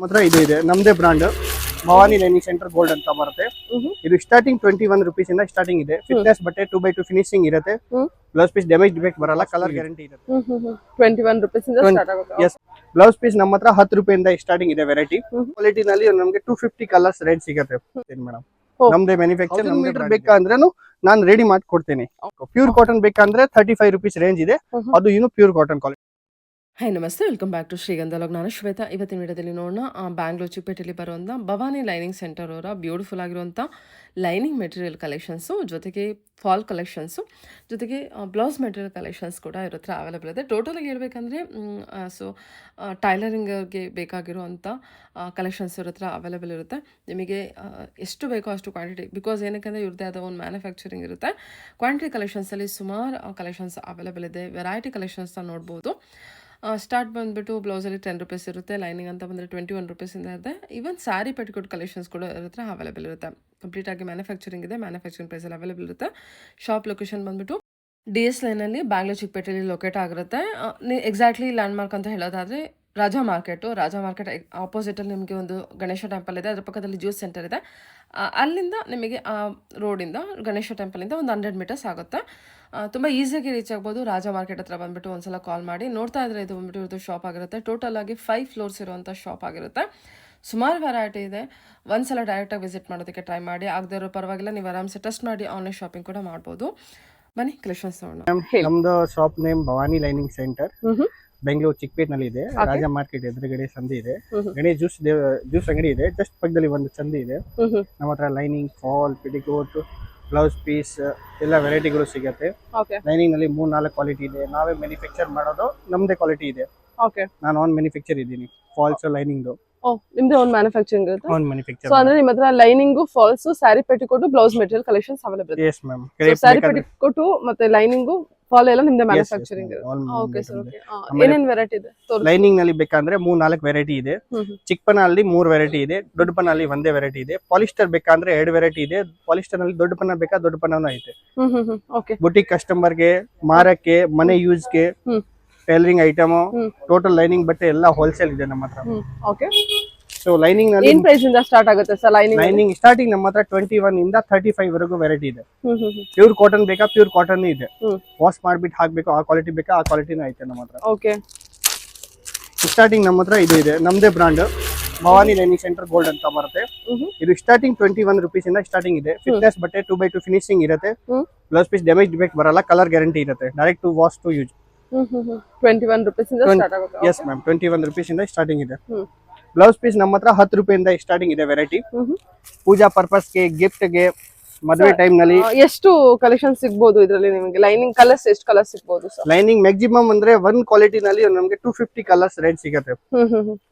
ಮಾತ್ರ ಇದು ಇದೆ ನಮ್ದೇ brand Bhavani lining centre gold ಅಂತ ಬರುತ್ತೆ. ಇದು ಸ್ಟಾರ್ಟಿಂಗ್ 21 rupees ಇಂದ ಸ್ಟಾರ್ಟಿಂಗ್ ಇದೆ. ಫಿಟ್ನೆಸ್ ಬಟ್ಟೆ 2x2 ಫಿನಿಶಿಂಗ್ ಇರುತ್ತೆ. ಬ್ಲೌಸ್ ಪೀಸ್ ಡ್ಯಾಮೇಜ್ ಡಿಫೆಕ್ಟ್ ಬರಲ್ಲ, ಕಲರ್ ಗ್ಯಾರಂಟಿ ಇರುತ್ತೆ. 21 rupees ಇಂದ ಸ್ಟಾರ್ಟ್ ಆಗುತ್ತೆ. ಎಸ್, ಬ್ಲೌಸ್ ಪೀಸ್ ನಮ್ಮ ಹತ್ರ 10 ರೂಪಾಯಿಂದ ಸ್ಟಾರ್ಟಿಂಗ್ ಇದೆ. ವೆರೈಟಿ ಕ್ವಾಲಿಟಿ ನಲ್ಲಿ ನಮಗೆ 250 ಕಲರ್ಸ್ ರೇಂಜ್ ಸಿಗುತ್ತೆ ಮೇಡಮ್. ನಮ್ದೇ ಮ್ಯಾನುಫ್ಯಾಕ್ಚರ್. ನಮ್ದೇ ಬೇಕಂದ್ರೂ ನಾನು ರೆಡಿ ಮಾಡಿ ಕೊಡ್ತೇನೆ. ಪ್ಯೂರ್ ಕಾಟನ್ ಬೇಕಂದ್ರೆ 35 rupees ರೇಂಜ್ ಇದೆ. ಅದು ಇನ್ನು ಪ್ಯೂರ್ ಕಾಟನ್ ಕ್ವಾಲಿಟಿ. ಹಾಯ್ ನಮಸ್ತೆ, ವೆಲ್ಕಮ್ ಬ್ಯಾಕ್ ಟು ಶ್ರೀಗಂಧ ಲಾಗ್. ನಾನು ಶ್ವೇತಾ. ಇವತ್ತಿನ ವಿಡಿಯೋದಲ್ಲಿ ನೋಡೋಣ ಬ್ಯಾಂಗ್ಳೂರ್ ಚಿಕ್ಕಪೇಟೆಯಲ್ಲಿ ಬರುವಂಥ ಭವಾನಿ ಲೈನಿಂಗ್ ಸೆಂಟರ್ ಅವರ ಬ್ಯೂಟಿಫುಲ್ ಆಗಿರುವಂಥ ಲೈನಿಂಗ್ ಮೆಟೀರಿಯಲ್ ಕಲೆಕ್ಷನ್ಸು, ಜೊತೆಗೆ ಫಾಲ್ ಕಲೆಕ್ಷನ್ಸು, ಜೊತೆಗೆ ಬ್ಲೌಸ್ ಮೆಟೀರಿಯಲ್ ಕಲೆಕ್ಷನ್ಸ್ ಕೂಡ ಇವ್ರ ಹತ್ರ ಅವೈಲೇಬಲ್ ಇದೆ. ಟೋಟಲಾಗಿ ಹೇಳ್ಬೇಕಂದ್ರೆ ಟೈಲರಿಂಗ್ಗೆ ಬೇಕಾಗಿರುವಂಥ ಕಲೆಕ್ಷನ್ಸ್ ಇವ್ರ ಹತ್ರ ಅವೈಲೇಬಲ್ ಇರುತ್ತೆ. ನಿಮಗೆ ಎಷ್ಟು ಬೇಕೋ ಅಷ್ಟು ಕ್ವಾಂಟಿಟಿ, ಬಿಕಾಸ್ ಏನಕ್ಕೆ ಇವ್ರದ್ದೇ ಆದ ಒಂದು ಮ್ಯಾನುಫ್ಯಾಕ್ಚರಿಂಗ್ ಇರುತ್ತೆ. ಕ್ವಾಂಟಿಟಿ ಕಲೆಕ್ಷನ್ಸಲ್ಲಿ ಸುಮಾರು ಕಲೆಕ್ಷನ್ಸ್ ಅವೈಲೇಬಲ್ ಇದೆ. ವೆರೈಟಿ ಕಲೆಕ್ಷನ್ಸ್ನ ನೋಡ್ಬೋದು. ಸ್ಟಾರ್ಟ್ ಬಂದುಬಿಟ್ಟು ಬ್ಲೌಸಲ್ಲಿ 10 rupees ಇರುತ್ತೆ. ಲೈನಿಂಗ್ ಅಂತ ಬಂದರೆ 21 rupeesಯಿಂದ ಇದೆ. ಈವನ್ ಸ್ಯಾರಿ ಪೆಟಿಕೋಟ್ ಕಲೆಕ್ಷನ್ಸ್ ಕೂಡ ಇರುತ್ತೆ, ಅವೈಲೇಬಲ್ ಇರುತ್ತೆ. ಕಂಪ್ಲೀಟಾಗಿ ಮ್ಯಾನುಫ್ಯಾಕ್ಚರಿಂಗ್ ಇದೆ. ಮ್ಯಾನುಫ್ಯಾಕ್ಚರಿಂಗ್ ಪ್ರೈಸಲ್ಲಿ ಅವೈಲೇಬಲ್ ಇರುತ್ತೆ. ಶಾಪ್ ಲೊಕೇಶನ್ ಬಂದುಬಿಟ್ಟು DS ಲೈನಲ್ಲಿ ಬ್ಯಾಂಗ್ಳೂರ್ ಚಿಕ್ಕಪೇಟೆಯಲ್ಲಿ ಲೊಕೇಟ್ ಆಗಿರುತ್ತೆ. ಎಕ್ಸಾಕ್ಟ್ಲಿ ಲ್ಯಾಂಡ್ಮಾರ್ಕ್ ಅಂತ ಹೇಳೋದಾದರೆ ರಾಜಾ ಮಾರ್ಕೆಟ್ ಆಪೋಸಿಟಲ್ಲಿ ನಿಮಗೆ ಒಂದು ಗಣೇಶ ಟೆಂಪಲ್ ಇದೆ. ಅದ್ರ ಪಕ್ಕದಲ್ಲಿ ಜ್ಯೂಸ್ ಸೆಂಟರ್ ಇದೆ. ಅಲ್ಲಿಂದ ನಿಮಗೆ ಆ ರೋಡಿಂದ ಗಣೇಶ ಟೆಂಪಲಿಂದ ಒಂದು 100 meters ಆಗುತ್ತೆ. ತುಂಬ ಈಸಿಯಾಗಿ ರೀಚ್ ಆಗ್ಬೋದು. ರಾಜಾ ಮಾರ್ಕೆಟ್ ಹತ್ರ ಬಂದುಬಿಟ್ಟು ಒಂದ್ಸಲ ಕಾಲ್ ಮಾಡಿ. ನೋಡ್ತಾ ಇದ್ರೆ ಇದು ಬಂದುಬಿಟ್ಟು ಇವ್ರದ್ದು ಶಾಪ್ ಆಗಿರುತ್ತೆ. ಟೋಟಲ್ ಆಗಿ 5 floors ಇರುವಂಥ ಶಾಪ್ ಆಗಿರುತ್ತೆ. ಸುಮಾರು ವೆರೈಟಿ ಇದೆ. ಒಂದ್ಸಲ ಡೈರೆಕ್ಟಾಗಿ ವಿಸಿಟ್ ಮಾಡೋದಕ್ಕೆ ಟ್ರೈ ಮಾಡಿ. ಆಗದೇ ಇರೋ ಪರವಾಗಿಲ್ಲ, ನೀವು ಆರಾಮ್ಸೆ ಟೆಸ್ಟ್ ಮಾಡಿ ಆನ್ಲೈನ್ ಶಾಪಿಂಗ್ ಕೂಡ ಮಾಡ್ಬೋದು. ಬನ್ನಿ ಕಲೆಕ್ಷನ್ಸ್ ನೋಡೋಣ. ನಮ್ದು shop name Bhavani lining centre, Bengaluru ಚಿಕ್ಕಪೇಟೆನಲ್ಲಿ ಇದೆ. ರಾಜಾ ಮಾರ್ಕೆಟ್ ಎದುರುಗಡೆ ಸಂಧಿ ಇದೆ. ಗಣೇಶ್ ಜ್ಯೂಸ್ ಅಂಗಡಿ ಇದೆ. ಜಸ್ಟ್ ಪಕ್ಕದಲ್ಲಿ ಒಂದು ಸಂಧಿ ಇದೆ. ನಮ್ಮ ಹತ್ರ lining, fall, petticoat, blouse piece ಎಲ್ಲ ವೆರೈಟಿಗಳು ಸಿಗುತ್ತೆ. ಲೈನಿಂಗ್ ನಲ್ಲಿ 3-4 ಕ್ವಾಲಿಟಿ ಇದೆ. ನಾವೇ ಮ್ಯಾನುಫ್ಯಾಕ್ಚರ್ ಮಾಡೋದು, ನಮ್ದೇ ಕ್ವಾಲಿಟಿ ಇದೆ. ನಾನು ಆನ್ ಮ್ಯಾನುಫ್ಯಾಕ್ಚರ್ ಇದ್ದೀನಿ. ಫಾಲ್ಸ್ ಲೈನಿಂಗ್ ನಿಮ್ದೇ ಒಂದು ಮ್ಯಾನುಫ್ಯಾಕ್ಚರಿಂಗ್ ಇರುತ್ತೆ. On manufacture. ಸೊ ಅಂದ್ರೆ ನಿಮ್ಮ ಹತ್ರ lining, falls, sari petticoat, blouse material collections available ಇದೆ. Yes ma'am. ಸ್ಯಾರಿ ಪೆಟಿಕೋಟ್ ಮತ್ತೆ ಲೈನಿಂಗ್, ಫಾಲ್ ಎಲ್ಲ ನಿಮ್ದೇ ಮ್ಯಾನುಫ್ಯಾಕ್ಚರಿಂಗ್ ಇದೆ. Okay sir, okay. ಏನೇನ್ ವೆರೈಟಿ ಇದೆ? ಲೈನಿಂಗ್ ನಲ್ಲಿ ಬೇಕಂದ್ರೆ 3-4 ವೆರೈಟಿ ಇದೆ. ಚಿಕ್ಕಪನಲ್ಲಿ 3 ವೆರೈಟಿ ಇದೆ. ದೊಡ್ಡ ಪನಲ್ಲಿ ಒಂದೇ ವೆರೈಟಿ ಇದೆ. ಪಾಲಿಸ್ಟರ್ ಬೇಕಂದ್ರೆ 2 ವೆರೈಟಿ ಇದೆ. ಪಾಲಿಸ್ಟರ್ ನಲ್ಲಿ ದೊಡ್ಡ ಪನ್ನ ಬೇಕಾ, ದೊಡ್ಡ ಪನ್ನೂ ಐತೆ. ಬುಟಿಕ್ ಕಸ್ಟಮರ್ಗೆ, ಮಾರಕ್ಕೆ, ಮನೆ ಯೂಸ್ಗೆ, ಟೈಲರಿಂಗ್ ಐಟಮ್, ಟೋಟಲ್ ಲೈನಿಂಗ್ ಬಟ್ಟೆ ಎಲ್ಲ ಹೋಲ್ಸೇಲ್ ಇದೆ ನಮ್ಮ ಹತ್ರ. ಓಕೆ. ಸೊ ಲೈನಿಂಗ್ ನಲ್ಲಿ ಏನ್ ಪ್ರೈಸ್ ಇಂದ ಸ್ಟಾರ್ಟ್ ಆಗುತ್ತೆ ಸರ್? ಲೈನಿಂಗ್ ಸ್ಟಾರ್ಟಿಂಗ್ ನಮ್ಮ ಹತ್ರ 21 ಇಂದ 35 ವರೆಗೂ ವೆರೈಟಿ ಇದೆ. ಪ್ಯೂರ್ ಕಾಟನ್ ಬೇಕಾ, ಪ್ಯೂರ್ ಕಾಟನ್ ಇದೆ. ವಾಶ್ ಮಾಡ್ಬಿಟ್ಟು ಹಾಕ್ಬೇಕು, ಆ ಕ್ವಾಲಿಟಿ ಬೇಕಾ, ಆ ಕ್ವಾಲಿಟಿನೂ ಐತೆ ನಮ್ಮ ಹತ್ರ. ಓಕೆ. ಸ್ಟಾರ್ಟಿಂಗ್ ನಮ್ಮ ಹತ್ರ ಇದು ಇದೆ. ನಮ್ದೇ brand Bhavani lining centre gold ಅಂತ ಬರುತ್ತೆ. ಇದು ಸ್ಟಾರ್ಟಿಂಗ್ 21 rupees ಇಂದ ಸ್ಟಾರ್ಟಿಂಗ್ ಇದೆ. ಫಿಟ್ನೆಸ್ ಬಟ್ಟೆ 2x2 ಫಿನಿಶಿಂಗ್ ಇರುತ್ತೆ. ಬ್ಲೌಸ್ ಪೀಸ್ ಡ್ಯಾಮೇಜ್ ಡಿಫೆಕ್ಟ್ ಬರಲ್ಲ, ಕಲರ್ ಗ್ಯಾರಂಟಿ ಇರುತ್ತೆ. Direct to wash to use. 21 rupees ಇಂದ ಸ್ಟಾರ್ಟ್ ಆಗುತ್ತೆ. ಎಸ್ ಮ್ಯಾಮ್, 21 rupees ಇಂದ ಸ್ಟಾರ್ಟಿಂಗ್ ಇದೆ. ಬ್ಲೌಸ್ ಪೀಸ್ ನಮ್ಮ ಹತ್ರ 10 ರೂಪಾಯಿಂದ ಸ್ಟಾರ್ಟಿಂಗ್ ಇದೆ. ವೆರೈಟಿ ಪೂಜಾ ಪರ್ಪಸ್ ಗೆ, ಗಿಫ್ಟ್ ಗೆ, ಮದುವೆ ಟೈಮ್ ನಲ್ಲಿ ಎಷ್ಟು ಕಲೆಕ್ಷನ್ ಸಿಗಬಹುದು ಇದರಲ್ಲಿ ನಿಮಗೆ? ಲೈನಿಂಗ್ ಕಲರ್ಸ್ ಎಷ್ಟು ಕಲರ್ಸ್ ಸಿಗಬಹುದು ಸರ್? ಲೈನಿಂಗ್ ಮ್ಯಾಕ್ಸಿಮಮ್ ಅಂದ್ರೆ 1 ಕ್ವಾಲಿಟಿ ನಲ್ಲಿ ನಮಗೆ 250 ಕಲರ್ಸ್ ರೇಂಜ್ ಸಿಗುತ್ತೆ.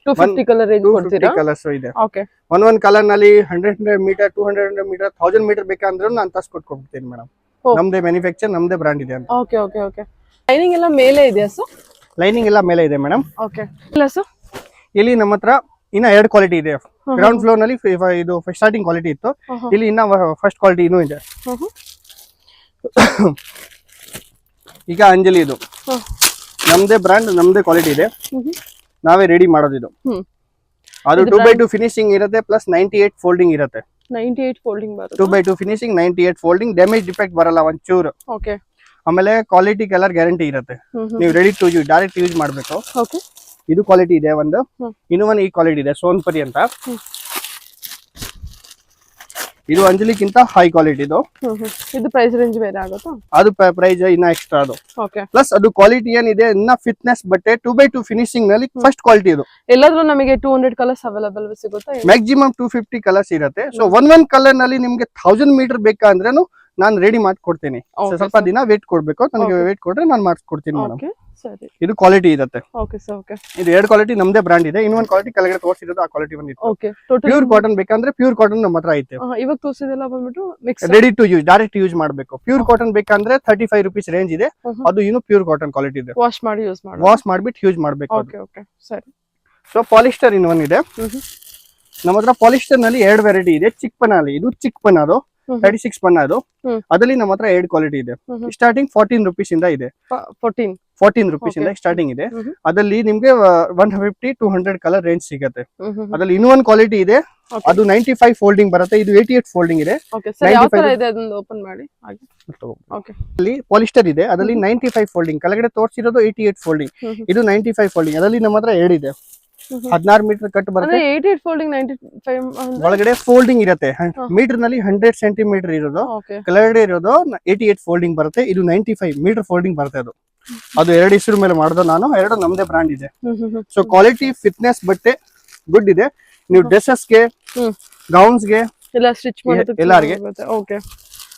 250 ಕಲರ್ ರೇಂಜ್ ಕೊಡ್ತೀರಾ? ಕಲರ್ಸ್ ಇದೆ. ಓಕೆ. ಒಂದ್ ಕಲರ್ ನಲ್ಲಿ 100 ಮೀಟರ್, 200 ಮೀಟರ್, 1000 ಮೀಟರ್ ಬೇಕಂದ್ರೂ ನಾನು ತರಿಸ್ಕೊಟ್ಕೊಡ್ತೀನಿ ಮೇಡಮ್. ನಮ್ದೇ ಮ್ಯಾನುಫ್ಯಾಕ್ಚರ್, ನಮ್ದೇ ಬ್ರಾಂಡ್ ಇದೆ ಅಂತ. Okay okay okay. ಲೈನಿಂಗ್ ಎಲ್ಲ ಮೇಲೆ ಇದೆಯಾ ಸರ್? ಲೈನಿಂಗ್ ಎಲ್ಲ ಮೇಲೆ ಇದೆ ಮೇಡಮ್. ಓಕೆ. ಇಲ್ಲ ಸರ್, ಇಲ್ಲಿ ನಮ್ಮ ಹತ್ರ ಇನ್ನ 2 ಕ್ವಾಲಿಟಿ ಇದೆ. ಗ್ರೌಂಡ್ ಫ್ಲೋರ್ ನಲ್ಲಿ ಇದು ಸ್ಟಾರ್ಟಿಂಗ್ ಕ್ವಾಲಿಟಿ ಇತ್ತು. ಇಲ್ಲಿ ಇನ್ನ ಫಸ್ಟ್ ಕ್ವಾಲಿಟಿ ಇನ್ನೂ ಇದೆ. ಈಗ ಅಂಜಲಿ, ಇದು ನಮ್ದೇ ಬ್ರಾಂಡ್, ನಮ್ದೇ ಕ್ವಾಲಿಟಿ ಇದೆ. ನಾವೇ ರೆಡಿ ಮಾಡೋದು ಇದು. ಅದು 2x2 ಫಿನಿಶಿಂಗ್ ಇರುತ್ತೆ, ಪ್ಲಸ್ 98 ಫೋಲ್ಡಿಂಗ್ ಇರುತ್ತೆ. 98 ಫೋಲ್ಡಿಂಗ್ ಬರುತ್ತೆ. 2x2 finishing, 98 folding, damage defect ಬರಲ್ಲ ಒಂಚೂರು. ಓಕೆ. ಆಮೇಲೆ ಕ್ವಾಲಿಟಿ, ಕಲರ್ ಗ್ಯಾರಂಟಿ ಇರುತ್ತೆ. ನೀವು ready to use, direct use ಮಾಡಬೇಕು. ಓಕೆ. ಇದು ಕ್ವಾಲಿಟಿ ಇದೆ ಒಂದು. ಇನ್ನೂ ಒಂದು ಈ ಕ್ವಾಲಿಟಿ ಇದೆ, ಸೋನ್ಪರಿ ಅಂತ. ಇದು ಅಂಜಲಿಗಿಂತ ಹೈ ಕ್ವಾಲಿಟಿ. ಇದು ಪ್ರೈಸ್ ರೇಂಜ್ ಬೇರೆ ಆಗುತ್ತಾ? ಅದು ಪ್ರೈಸ್ ಇನ್ನ ಎಕ್ಸ್ಟ್ರಾ ಅದು. ಓಕೆ. ಪ್ಲಸ್ ಅದು ಕ್ವಾಲಿಟಿ ಏನಿದೆ ಇನ್ನ ಫಿಟ್ನೆಸ್ ಬಟ್ಟೆ 2x2 ಫಿನಿಶಿಂಗ್ ನಲ್ಲಿ ಫಸ್ಟ್ ಕ್ವಾಲಿಟಿ ಇದು. ಎಲ್ಲಾದ್ರೂ ನಮಗೆ 200 ಕಲರ್ಸ್ ಅವೈಲೇಬಲ್ ಸಿಗುತ್ತಾ? ಮ್ಯಾಕ್ಸಿಮಮ್ 250 ಕಲರ್ಸ್ ಇರುತ್ತೆ. ಸೊ ಒಂದ್ ಕಲರ್ ನಲ್ಲಿ ನಿಮ್ಗೆ 1000 ಮೀಟರ್ ಬೇಕಂದ್ರೇನು ನಾನು ರೆಡಿ ಮಾಡಿ ಕೊಡ್ತೀನಿ. ಸ್ವಲ್ಪ ದಿನ ವೇಟ್ ಕೊಡ್ಬೇಕು. ನನಗೆ ವೇಟ್ ಕೊಟ್ರೆ ನಾನು ಮಾಡಿಸ್ಕೊಡ್ತೀನಿ ಮೇಡಮ್. ಸರಿ. ಇದು ಕ್ವಾಲಿಟಿ ಇರುತ್ತೆ. Okay sir. ಓಕೆ. ಇದು 2 ಕ್ವಾಲಿಟಿ ನಮ್ದೇ ಬ್ರಾಂಡ್ ಇದೆ. ಇನ್ನೊಂದು ಕ್ವಾಲಿಟಿ ಕೆಳಗಡೆ ತೋರಿಸಿರೋದು, ಆ ಕ್ವಾಲಿಟಿ ಬಂದಿತ್ತು. ಓಕೆ. ಪ್ಯೂರ್ ಕಾಟನ್ ಬೇಕಂದ್ರೆ ಪ್ಯೂರ್ ಕಾಟನ್ ನಮ್ಮ ಹತ್ರ ಐತೆ. ಇವಾಗ ತೋರಿಸಿದೆಲ್ಲ ಬಂದ್ಬಿಟ್ಟು mix, ready to use, direct use ಮಾಡಬೇಕು. ಪ್ಯೂರ್ ಕಾಟನ್ ಬೇಕಂದ್ರೆ 35 rupees ರೇಂಜ್ ಇದೆ. ಅದು ಇನ್ನು ಪ್ಯೂರ್ ಕಾಟನ್ ಕ್ವಾಲಿಟಿ ಇದೆ. ವಾಶ್ ಮಾಡಿ ಯೂಸ್ ಮಾಡಿ, ವಾಶ್ ಮಾಡ್ಬಿಟ್ಟು ಯೂಸ್ ಮಾಡಬೇಕು. ಓಕೆ ಓಕೆ ಸರಿ. ಸೊ ಪಾಲಿಸ್ಟರ್ ಇನ್ನೊಂದಿದೆ ನಮ್ಮ ಹತ್ರ. ಪಾಲಿಸ್ಟರ್ ನಲ್ಲಿ 2 ವೆರೈಟಿ ಇದೆ. ಚಿಕ್ಕಪನಲ್ಲಿ, ಇದು ಚಿಕ್ಕಪನ್ನ, ಅದು 36 ಪನ್ನ. ಅದು ಅದರಲ್ಲಿ ನಮ್ಮ ಹತ್ರ 2 ಕ್ವಾಲಿಟಿ ಇದೆ. ಸ್ಟಾರ್ಟಿಂಗ್ 14 rupees ಇಂದ ಇದೆ. 14 14 rupees ಇಂದ ಸ್ಟಾರ್ಟಿಂಗ್ ಇದೆ. ಅದರಲ್ಲಿ ನಿಮ್ಗೆ 150 to 100 ಕಲರ್ ರೇಂಜ್ ಸಿಗುತ್ತೆ. ಅದ್ರಲ್ಲಿ ಇನ್ನೂ ಒಂದು ಕ್ವಾಲಿಟಿ ಇದೆ, ಅದು 95 ಫೋಲ್ಡಿಂಗ್ ಬರುತ್ತೆ, ಇದು 88 ಫೋಲ್ಡಿಂಗ್ ಇದೆ. ಓಪನ್ ಮಾಡಿ ಅಲ್ಲಿ ಪಾಲಿಸ್ಟರ್ ಇದೆ, ಅದರಲ್ಲಿ 95 ಫೋಲ್ಡಿಂಗ್, ಕೆಳಗಡೆ ತೋರಿಸಿರೋದು 88 ಫೋಲ್ಡಿಂಗ್, ಇದು 95 ಫೋಲ್ಡಿಂಗ್. ಅದರಲ್ಲಿ ನಮ್ಮ ಹತ್ರ ಎರಡಿದೆ, 16 ಮೀಟರ್ ಕಟ್ ಬರುತ್ತೆ. 88 ಫೋಲ್ಡಿಂಗ್ 95 ಒಳಗಡೆ ಫೋಲ್ಡಿಂಗ್ ಇರುತ್ತೆ, ಮೀಟರ್ ನಲ್ಲಿ 100 ಸೆಂಟಿಮೀಟರ್ ಇರೋದು, ಕೆಳಗಡೆ ಇರೋದು 88 ಫೋಲ್ಡಿಂಗ್ ಬರುತ್ತೆ. ಇದು 95 ಮೀಟರ್ ಫೋಲ್ಡಿಂಗ್ ಬರುತ್ತೆ. ಅದು ಎರಡು ಹೆಸರು ಮೇಲೆ ಮಾಡೋದು ನಾನು, ಎರಡು ನಮ್ದೇ ಬ್ರಾಂಡ್ ಇದೆ. ಸೊ ಕ್ವಾಲಿಟಿ ಫಿಟ್ನೆಸ್ ಬಟ್ಟೆ ಗುಡ್ ಇದೆ. ನೀವು ಡ್ರೆಸ್ಸಸ್ಗೆ, ಗೌನ್ಸ್ಗೆ ಎಲ್ಲ ಸ್ಟಿಚ್ ಮಾಡೋದಕ್ಕೆ ಎಲ್ಲರಿಗೆ. ಓಕೆ,